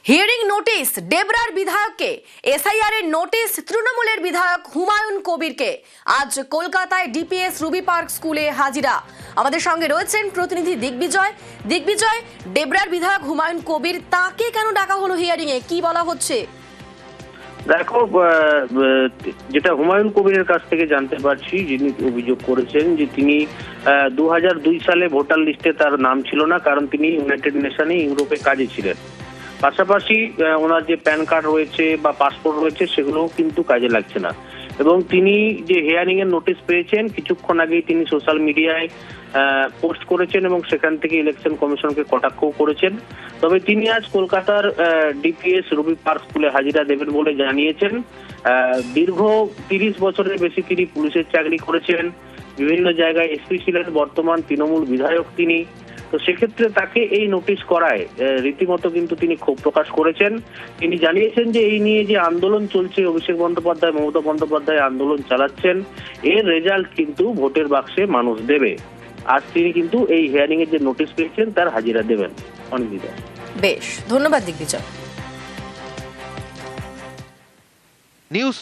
Hearing notice ডেবরার বিধায়ককে, SIR এর notice তৃণমূলের বিধায়ক হুমায়ুন কবিরকে। আজ কলকাতায় ডিপিএস রুবি পার্ক স্কুলে হাজিরা। আমাদের সঙ্গে রয়েছেন প্রতিনিধি দিগ্বিজয়। দিগ্বিজয়, ডেবরার বিধায়ক হুমায়ুন কবির, তাকে কেন ডাকা হলো হিয়ারিং এ, কি বলা হচ্ছে? দেখো, যেটা হুমায়ুন কবিরের কাছ থেকে জানতে পারছি, যিনি অভিযোগ করেছেন যে তিনি 2002 সালে ভোটার লিস্টে তার নাম ছিল না, কারণ তিনি ইউনাইটেড নেশনে ইউরোপে কাজে ছিলেন। পাশাপাশি ওনার যে প্যান কার্ড রয়েছে বা পাসপোর্ট রয়েছে সেগুলোও কিন্তু কাজে লাগছে না। এবং তিনি যে হিয়ারিং এর নোটিশ পেয়েছেন, কিছুক্ষণ আগেই তিনি সোশ্যাল মিডিয়ায় পোস্ট করেছেন এবং সেখান থেকে ইলেকশন কমিশনকে কটাক্ষও করেছেন। তবে তিনি আজ কলকাতার ডিপিএস রুবি পার্ক স্কুলে হাজিরা দেবেন বলে জানিয়েছেন। দীর্ঘ 30 বছরের বেশি তিনি পুলিশের চাকরি করেছেন, বিভিন্ন জায়গায় এসপি ছিলেন, বর্তমান তৃণমূল বিধায়ক তিনি। তো সেক্ষেত্রে তাকে এই নোটিশ করায় রীতিমতো কিন্তু তিনি ক্ষোভ প্রকাশ করেছেন। তিনি জানিয়েছেন যে এই নিয়ে যে আন্দোলন চলছে, অভিষেক বন্দ্যোপাধ্যায়, মমতা বন্দ্যোপাধ্যায় আন্দোলন চালাচ্ছেন, এর রেজাল্ট কিন্তু ভোটের বাক্সে মানুষ দেবে। আজ তিনি কিন্তু এই হিয়ারিং এর যে নোটিশ পেয়েছেন তার হাজিরা দেবেন। অনিন্দিতা, বেশ, ধন্যবাদ দিগ্বিজয়। নিউজ